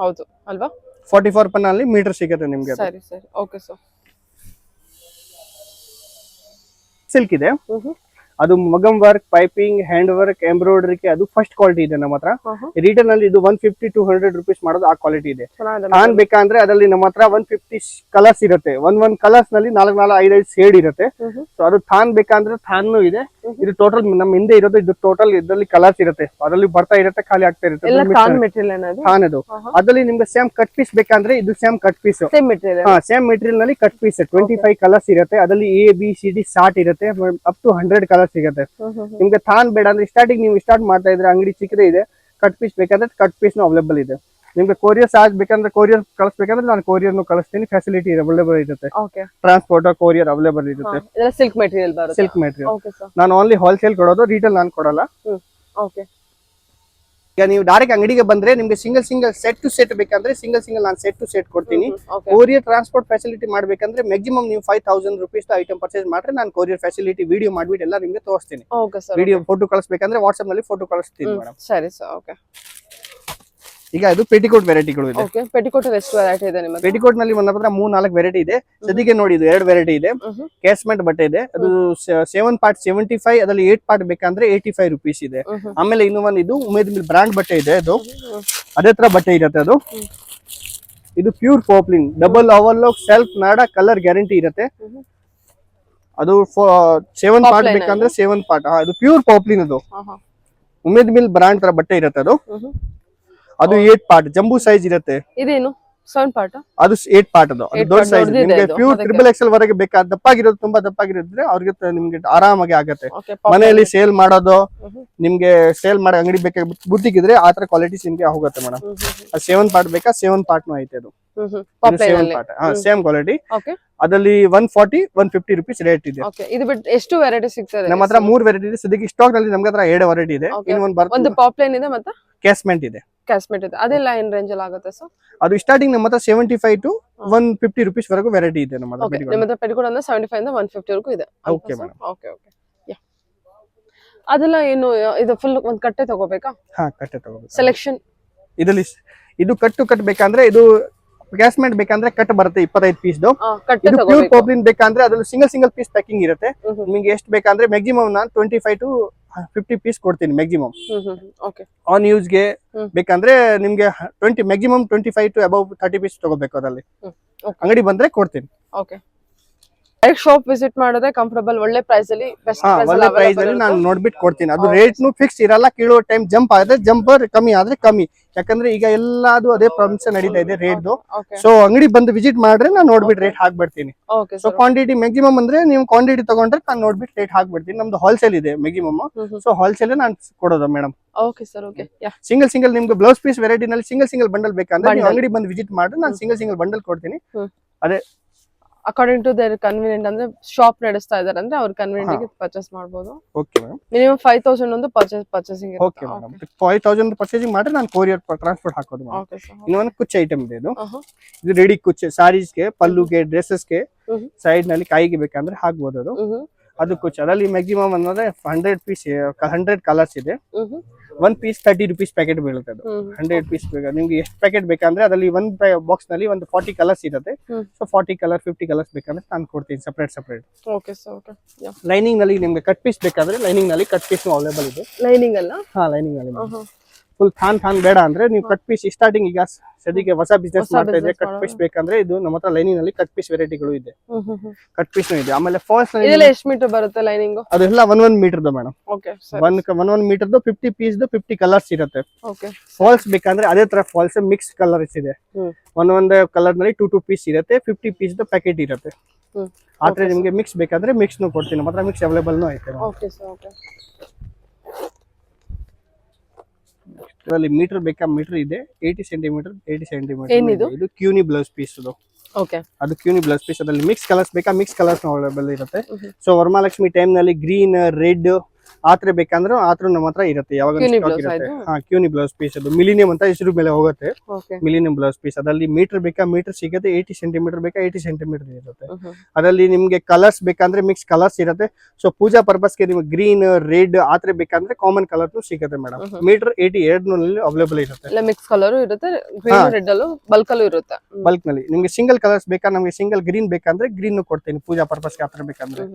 ಹೌದು ಅಲ್ವಾ? 44 ಬಣ್ಣ ಅಲ್ಲಿ ಮೀಟರ್ ಸಿಗುತ್ತೆ ನಿಮ್ಗೆ. ಸರಿ ಸರಿ, ಓಕೆ ಸರ್. ಸಿಲ್ಕ್ ಇದೆ. ಅದು Magam work, piping, hand work, embroidery ಅದು ಫಸ್ಟ್ ಕ್ವಾಲಿಟಿ ಇದೆ ನಮ್ಮ ಹತ್ರ. ರಿಟೇಲ್ ನಲ್ಲಿ ಇದು 150-200 rupees ಮಾಡೋದು ಆ ಕ್ವಾಲಿಟಿ ಇದೆ. ಥಾನ್ ಬೇಕಂದ್ರೆ ಅದರಲ್ಲಿ ನಮ್ಮ ಹತ್ರ 150 ಕಲರ್ಸ್ ಇರುತ್ತೆ. ಒಂದ್ ಕಲರ್ಸ್ ನಲ್ಲಿ 4-5 ಶೇಡ್ ಇರುತ್ತೆ. ಸೊ ಅದು ಥಾನ್ ಬೇಕಂದ್ರೆ ಥಾನ್ ಇದೆ. ಇದು ಟೋಟಲ್ ನಮ್ಮ ಹಿಂದೆ ಇರೋದು ಇದು ಟೋಟಲ್ ಇದರಲ್ಲಿ ಕಲರ್ಸ್ ಇರುತ್ತೆ. ಅದರಲ್ಲಿ ಬರ್ತಾ ಇರುತ್ತೆ, ಖಾಲಿ ಆಗ್ತಾ ಇರುತ್ತೆ. ಥಾನ್ ಅದು ಅದರಲ್ಲಿ ನಿಮ್ಗೆ ಸೇಮ್ ಕಟ್ ಪೀಸ್ ಬೇಕಂದ್ರೆ ಇದು same cut piece. Same material ನಲ್ಲಿ ಕಟ್ ಪೀಸ್ 25 ಕಲರ್ಸ್ ಇರುತ್ತೆ. ಅದರಲ್ಲಿ ABCD ಸ್ಟಾರ್ಟ್ ಇರುತ್ತೆ, ಅಪ್ ಟು 100 ಕಲರ್ಸ್ ಸಿಗುತ್ತೆ. ನಿಮ್ಗೆ ಥಾನ್ ಬೇಡ ಅಂದ್ರೆ ಸ್ಟಾರ್ಟಿಂಗ್ ನೀವು ಸ್ಟಾರ್ಟ್ ಮಾಡ್ತಾ ಇದ್ರೆ ಅಂಗಡಿ ಚಿಕ್ಕದೇ ಇದೆ. ಕಟ್ ಪೀಸ್ ಬೇಕಂದ್ರೆ ಕಟ್ ಪೀಸ್ ಅವೈಲೇಬಲ್ ಇದೆ. ನಿಮ್ಗೆ ಕೊರಿಯರ್ ಚಾರ್ಜ್ ಬೇಕಂದ್ರೆ ಕೊರಿಯರ್ ಕಳಿಸ್ಬೇಕಂದ್ರೆ ನಾನು ಕೊರಿಯರ್ ಕಳಿಸ್ತೀನಿ. ಫೆಸಿಲಿಟಿ ಅವೈಲೇಬಲ್ ಇರುತ್ತೆ. ಟ್ರಾನ್ಸ್ಪೋರ್ಟ್ ಕೊರಿಯರ್ ಅವೈಲೇಬಲ್ ಇರುತ್ತೆ. ಸಿಲ್ಕ್ ಮೆಟೀರಿಯಲ್ ನಾನು ಓನ್ಲಿ ಹೋಲ್ಸೇಲ್ ಕೊಡೋದು, ರಿಟೇಲ್ ನಾನು ಕೊಡಲ್ಲ. ಈಗ ನೀವು ಡೈರೆಕ್ಟ್ ಅಂಗಡಿಗೆ ಬಂದ್ರೆ ನಿಮ್ಗೆ ಸಿಂಗಲ್ ಸೆಟ್ ಟು ಸೆಟ್ ಬೇಕಂದ್ರೆ ಸಿಂಗಲ್ ನಾನು ಸೆಟ್ ಟು ಸೆಟ್ ಕೊಡ್ತೀನಿ. ಕೊರಿಯರ್ ಟ್ರಾನ್ಸ್ಪೋರ್ಟ್ ಫೆಸಿಲಿಟಿ ಮಾಡ್ಬೇಕಂದ್ರೆ ಮ್ಯಾಕ್ಸಿಮಮ್ ನೀವು 5000 rupees ಐಟಮ್ ಪರ್ಚೇಸ್ ಮಾಡ್ರೆ ನಾನು ಕೊರಿಯರ್ ಫೆಸಿಲಿಟಿ ವಿಡಿಯೋ ಮಾಡ್ಬಿಟ್ಟು ಎಲ್ಲ ನಿಮ್ಗೆ ತೋರಿಸ್ತೀನಿ. ವಿಡಿಯೋ ಫೋಟೋ ಕಳಿಸ್ಬೇಕಂದ್ರೆ ವಾಟ್ಸ್ಆಪ್ ನಲ್ಲಿ ಫೋಟೋ ಕಳಿಸ್ತೀನಿ ಮೇಡಮ್. ಸರಿ ಸರ್, ಓಕೆ. ಈಗ ಇದು ಪೆಟಿಕೋಟ್ ವೆರೈಟಿಗಳು ಇದೆ. ಓಕೆ, ಪೆಟಿಕೋಟ್ ಎಷ್ಟು ವೆರೈಟಿ ಇದೆ ನಿಮ್ಮಲ್ಲಿ? ಪೆಟಿಕೋಟ್ ನಲ್ಲಿ ನನ್ನ ಹತ್ರ 3-4 ವೆರೈಟಿ ಇದೆ. ಸದ್ಯಕ್ಕೆ ನೋಡಿ ಇದು 2 ವೆರೈಟಿ ಇದೆ. ಕ್ಯಾಸ್ಮೆಂಟ್ ಬಟ್ಟೆ ಇದೆ, ಅದು 7 part 75, ಅದರಲ್ಲಿ 8 part ಬೇಕಂದ್ರೆ 85 rupees ಇದೆ. ಆಮೇಲೆ ಇನ್ನು ಒಂದು ಇದು ಉಮೇದ್ ಮಿಲ್ ಬ್ರಾಂಡ್ ಬಟ್ಟೆ ಇದೆ. ಅದು ಅದೇ ತರ ಬಟ್ಟೆ ಇರುತ್ತೆ. ಅದು ಇದು ಪ್ಯೂರ್ ಪಾಪ್ಲಿನ್, ಡಬಲ್ ಓವರ್ಲಾಕ್, ಸೆಲ್ಫ್ ನಾಡ, ಕಲರ್ ಗ್ಯಾರಂಟಿ ಇರುತ್ತೆ. ಅದು 7 part ಬೇಕಂದ್ರೆ 7 part. ಅದು ಪ್ಯೂರ್ ಪಾಪ್ಲಿನ್. ಅದು ಉಮೇದ್ ಮಿಲ್ ಬ್ರಾಂಡ್ ತರ ಬಟ್ಟೆ ಇರುತ್ತೆ. ಅದು 8 part ಜಂಬೂ ಸೈಜ್ ಇರುತ್ತೆ. ಇದೇನು 7 part? ಅದು 8 part. ಅದು ದೊಡ್ಡ ಸೈಜ್. ನಿಮಗೆ ಪ್ಯೂರ್ XXL ವರೆಗೆ ಬೇಕಾದ ದಪ್ಪಾಗಿರೋದು, ತುಂಬಾ ದಪ್ಪಾಗಿರೋದ್ರೆ ಅವ್ರಿಗೆ ನಿಮ್ಗೆ ಆರಾಮಾಗಿ ಆಗುತ್ತೆ. ಮನೆಯಲ್ಲಿ ಸೇಲ್ ಮಾಡೋದು, ನಿಮ್ಗೆ ಸೇಲ್ ಮಾಡೋ ಅಂಗಡಿ ಬೇಕಾ ಬುಟ್ಟಿಕ್ ಇದ್ರೆ ಆ ತರ ಕ್ವಾಲಿಟೀಸ್ ನಿಮ್ಗೆ ಹೋಗುತ್ತೆ ಮೇಡಮ್. ಅದು 7 part ಬೇಕಾ 7 part ಐತೆ. ಅದು 7 part ಸೇಮ್ ಕ್ವಾಲಿಟಿ. ಅದರಲ್ಲಿ 140-150 rupees ರೇಟ್ ಇದೆ. ಇದು ಬಿಟ್ಟು ಎಷ್ಟು ವೆರೈಟಿ ಸಿಗ್ತದೆ? ನಮ್ಮ ಹತ್ರ 3 ವೆರೈಟಿ ಇದೆ ಸದ್ಯಕ್ಕೆ ಸ್ಟಾಕ್ ನಲ್ಲಿ. ನಮ್ಗೆ ಹತ್ರ 2 ವೆರೈಟಿ ಇದೆ. ಒಂದು ಪಾಪ್ಲೈನ್ ಇದೆ ಮತ್ತೆ ಕ್ಯಾಸ್ಮೆಂಟ್ ಇದೆ. ಅದೆಲ್ಲ ಏನ್ ರೇಂಜ್ ಅಲ್ಲಿ ಆಗುತ್ತೆ ಸರ್? ಅದು ಸ್ಟಾರ್ಟಿಂಗ್ ನಮ್ಮ ಹತ್ರ 75-150 rupees ವರೆಗೂ ವೆರೈಟಿ ಇದೆ ನಮ್ಮ ಹತ್ರ. ನಿಮ್ಮ ಹತ್ರ ಪೆಟಿಕೋಟ್ ಅಂದ್ರೆ 75 ಇಂದ 150 ವರೆಗೂ ಇದೆ. Okay madam. ಓಕೆ. ಅದೆಲ್ಲ ಏನು ಇದು ಫುಲ್ ಒಂದು ಕಟ್ಟೆ ತಗೋಬೇಕಾ? ಕಟ್ಟೆ ತಗೋಬೇಕು. ಸೆಲೆಕ್ಷನ್ ಇದರಲ್ಲಿ ಇದು ಕಟ್ ಬೇಕಂದ್ರೆ ಇದು ಕ್ಯಾಸ್ಮೆಂಟ್ ಬೇಕಂದ್ರೆ ಕಟ್ ಬರುತ್ತೆ 25 ಪೀಸ್. ಇದು ಪ್ಯೂರ್ ಪಾಪ್ಲಿನ್ ಬೇಕಂದ್ರೆ ಅದ್ರಲ್ಲಿ ಸಿಂಗಲ್ ಪೀಸ್ ಪ್ಯಾಕಿಂಗ್ ಇರುತ್ತೆ. ನಿಮಗೆ ಎಷ್ಟು ಬೇಕಂದ್ರೆ ಮ್ಯಾಕ್ಸಿಮಮ್ ನಾನು 25-50 ಪೀಸ್ ಕೊಡ್ತೀನಿ ಮ್ಯಾಕ್ಸಿಮಮ್. ಆನ್ ಯೂಸ್ ಗೆ ಬೇಕಂದ್ರೆ ನಿಮ್ಗೆ ಮ್ಯಾಕ್ಸಿಮಮ್ 25 to above 30 ಪೀಸ್ ತಗೋಬೇಕು. ಅದರಲ್ಲಿ ಅಂಗಡಿ ಬಂದ್ರೆ ಕೊಡ್ತೀನಿ. ಡೈರೆಕ್ಟ್ ಶಾಪ್ ವಿಸಿಟ್ ಮಾಡಿದ್ರೆ ಕಂಫರ್ಟಬಲ್ ಒಳ್ಳೆ ಪ್ರೈಸ್ ಅಲ್ಲಿ ಒಳ್ಳೆ ಪ್ರೈಸ್ ಅಲ್ಲಿ ನಾನು ನೋಡ್ಬಿಟ್ಟು ಕೊಡ್ತೀನಿ. ಅದು ರೇಟ್ ಫಿಕ್ಸ್ ಇರಲ್ಲ. ಕೀಳೋ ಟೈಮ್ ಜಂಪ್ ಆದ್ರೆ ಜಂಪರ್ ಕಮ್ಮಿ ಆದ್ರೆ ಕಮ್ಮಿ. ಯಾಕಂದ್ರೆ ಈಗ ಎಲ್ಲಾದು ಅದೇ ಪ್ರೊಮೋಷನ್ ನಡೀತಾ ಇದೆ ರೇಟ್. ಸೊ ಅಂಗಡಿ ಬಂದು ವಿಸಿಟ್ ಮಾಡ್ರೆ ನಾನು ನೋಡ್ಬಿಟ್ಟು ರೇಟ್ ಹಾಕ್ಬಿಡ್ತೀನಿ. ಸೊ ಕ್ವಾಂಟಿಟಿ ಮ್ಯಾಕ್ಸಿಮಮ್ ಅಂದ್ರೆ ನೀವು ಕ್ವಾಂಟಿಟಿ ತಗೊಂಡ್ರೆ ನಾನು ನೋಡ್ಬಿಟ್ಟು ರೇಟ್ ಹಾಕ್ಬಿಡ್ತೀನಿ. ನಮ್ದು ಹೋಲ್ಸೇಲ್ ಇದೆ ಮ್ಯಾಕ್ಸಿಮಮ್. ಸೊ ಹೋಲ್ಸೇಲ್ ನಾನು ಕೊಡೋದು ಮೇಡಮ್. ಸಿಂಗಲ್ ನಿಮ್ಗೆ ಬ್ಲೌಸ್ ಪೀಸ್ ವೆರೈಟಿ ನಲ್ಲಿ ಸಿಂಗಲ್ ಬಂಡಲ್ ಬೇಕಂದ್ರೆ ನೀವು ಅಂಗಡಿ ಬಂದು ವಿಸಿಟ್ ಮಾಡ್ರೆ ನಾನು ಸಿಂಗಲ್ ಬಂಡಲ್ ಕೊಡ್ತೀನಿ. ಅದೇ ಅಕಾರ್ಡಿಂಗ್ ಟು ದೇರ್ ಕನ್ವೀನಿಯಂಟ್. ಅಂದ್ರೆ ಶಾಪ್ ನಡೆಸ್ತಾ ಇದಾರೆ ಅಂದ್ರೆ ಅವ್ರ ಕನ್ವೀನಿಯಂಟ್ ಗೆ ಪರ್ಚೇಸ್ ಮಾಡಬಹುದು. Okay madam. ಮಿನಿಮಮ್ 5000 ಒಂದು ಪರ್ಚೇಸಿಂಗ್ ಇರುತ್ತೆ. Okay madam. 5000 ಪರ್ಚೇಸಿಂಗ್ ಮಾಡ್ರೆ ನಾನು ಕೊರಿಯರ್ ಟ್ರಾನ್ಸ್ಪೋರ್ಟ್ ಹಾಕೋದು ಮೇಡಂ. Okay sir. ಇನ್ನೊಂದು ಕುಚ್ಚ ಐಟಮ್ ಇದೆ. ಇದು ರೆಡಿ ಕುಚ್ಚ ಸಾರೀಸ್ ಗೆ, ಪಲ್ಲುಗೆ, ಡ್ರೆಸ್ಸಸ್ ಗೆ ಸೈಡ್ ನಲ್ಲಿ ಕೈಗೆ ಬೇಕಂದ್ರೆ ಹಾಕಬಹುದು. ಅದು ಕುಚ್ಚ ಅದರಲ್ಲಿ ಮ್ಯಾಕ್ಸಿಮಮ್ ಅಂದ್ರೆ 100 ಕಲರ್ಸ್ ಇದೆ. 1 piece 30 rupees ಪ್ಯಾಕೆಟ್ ಬೀಳುತ್ತೆ. ಅದು 100 ಪೀಸ್ ನಿಮ್ಗೆ ಎಷ್ಟು ಪ್ಯಾಕೆಟ್ ಬೇಕಂದ್ರೆ ಅದರಲ್ಲಿ ಒಂದು ಬಾಕ್ಸ್ ನಲ್ಲಿ ಒಂದು 40 ಕಲರ್ಸ್ ಇರುತ್ತೆ. ಸೊ 40 ಕಲರ್ 50 ಕಲರ್ಸ್ ಬೇಕಂದ್ರೆ ನಾನು ಕೊಡ್ತೀನಿ separate. Okay sir. Okay. Lining ನಲ್ಲಿ ನಿಮ್ಗೆ ಕಟ್ ಪೀಸ್ ಬೇಕಂದ್ರೆ ಲೈನಿಂಗ್ ನಲ್ಲಿ ಕಟ್ ಪೀಸ್ ಅವೈಲೇಬಲ್ ಇದೆ. ಲೈನಿಂಗ್ ಅಲ್ಲ? ಲೈನಿಂಗ್ ನಲ್ಲಿ ಫುಲ್ ಥಾನ್ ಬೇಡ ಅಂದ್ರೆ ನೀವು ಕಟ್ ಪೀಸ್ ಸ್ಟಾರ್ಟಿಂಗ್ ಈಗ ಸದ್ಯಕ್ಕೆ ಹೊಸ ಬಿಸ್ನೆಸ್ ಮಾಡ್ತಾ ಇದ್ರೆ ಕಟ್ ಪೀಸ್ ಬೇಕಂದ್ರೆ ಇದು ನಮ್ಮ ಹತ್ರ ಲೈನಿಂಗ್ ನಲ್ಲಿ ಕಟ್ ಪೀಸ್ ವೆರೈಟಿಗಳು ಇದೆ. ಕಟ್ ಪೀಸ್ ಇದೆ. ಆಮೇಲೆ ಫಾಲ್ಸ್ ಎಷ್ಟು ಮೀಟರ್ ಬರುತ್ತೆ ಲೈನಿಂಗ್? ಅದೆಲ್ಲ 1 metre madam. Okay. 1 metre 50 piece 50 colours ಇರುತ್ತೆ. ಓಕೆ. ಫಾಲ್ಸ್ ಬೇಕಂದ್ರೆ ಅದೇ ತರ ಫಾಲ್ಸ್ ಮಿಕ್ಸ್ ಕಲರ್ಸ್ ಇದೆ. ಒಂದೊಂದು ಕಲರ್ ನಲ್ಲಿ 2 ಪೀಸ್ ಇರುತ್ತೆ. 50 ಪೀಸ್ ಪ್ಯಾಕೆಟ್ ಇರುತ್ತೆ. ಆದ್ರೆ ನಿಮ್ಗೆ ಮಿಕ್ಸ್ ಬೇಕಂದ್ರೆ ಮಿಕ್ಸ್ ನು ಕೊಡ್ತೀನಿ. ಮಾತ್ರ ಮಿಕ್ಸ್ ಅವೈಲೇಬಲ್ ಐತೆ. Okay sir. ಓಕೆ. ಇದರಲ್ಲಿ ಮೀಟರ್ ಬೇಕಾ? ಮೀಟರ್ ಇದೆ 80 ಸೆಂಟಿಮೀಟರ್. ಇದು ಕ್ಯೂನಿ ಬ್ಲೌಸ್ ಪೀಸ್. ಅದು ಕ್ಯೂನಿ ಬ್ಲೌಸ್ ಪೀಸ್. ಅದರಲ್ಲಿ ಮಿಕ್ಸ್ ಕಲರ್ಸ್ ಬೇಕಾ? ಮಿಕ್ಸ್ ಕಲರ್ಸ್ ಅವೈಲೇಬಲ್ ಇರುತ್ತೆ. ಸೊ ವರಮಹಾಲಕ್ಷ್ಮಿ ಟೈಮ್ ನಲ್ಲಿ ಗ್ರೀನ್, ರೆಡ್ ಆತರ ಬೇಕಂದ್ರೆ ಆತರ ನಮ್ಮ ಹತ್ರ ಇರುತ್ತೆ. ಯಾವಾಗ ಕ್ಯೂನಿ ಬ್ಲೌಸ್ ಪೀಸ್. ಅದು ಮಿಲಿನಿಯಂ ಅಂತ ಹೆಸರು ಮೇಲೆ ಹೋಗುತ್ತೆ. Millennium blouse piece. ಅದರಲ್ಲಿ ಮೀಟರ್ ಬೇಕಾ? ಮೀಟರ್ ಸಿಗುತ್ತೆ. 80 ಸೆಂಟಿಮೀಟರ್ ಬೇಕಾ? 80 ಸೆಂಟಿಮೀಟರ್ ಇರುತ್ತೆ. ಅದರಲ್ಲಿ ನಿಮ್ಗೆ ಕಲರ್ಸ್ ಬೇಕಂದ್ರೆ ಮಿಕ್ಸ್ ಕಲರ್ಸ್ ಇರುತ್ತೆ. ಸೊ ಪೂಜಾ ಪರ್ಪಸ್ಗೆ ನಿಮ್ಗೆ ಗ್ರೀನ್, ರೆಡ್ ಆತರ ಬೇಕಂದ್ರೆ ಕಾಮನ್ ಕಲರ್ ಸಿಗುತ್ತೆ ಮೇಡಮ್. ಮೀಟರ್ 82 ನಲ್ಲಿ ಅವೈಲೇಬಲ್ ಇರುತ್ತೆ. ಮಿಕ್ಸ್ ಕಲರ್ ಇರುತ್ತೆ. ಗ್ರೀನ್, ರೆಡ್ ಅಲ್ಲೂ ಬಲ್ಕ್ ಅಲ್ಲೂ ಇರುತ್ತೆ. ಬಲ್ಕ್ ನಲ್ಲಿ ನಿಮ್ಗೆ ಸಿಂಗಲ್ ಕಲರ್ಸ್ ಬೇಕಾ? ನಮ್ಗೆ ಸಿಂಗಲ್ ಗ್ರೀನ್ ಬೇಕಂದ್ರೆ ಗ್ರೀನ್ ಕೊಡ್ತೀನಿ ಪೂಜಾ ಪರ್ಪಸ್ಗೆ ಆತರ ಬೇಕಂದ್ರೆ.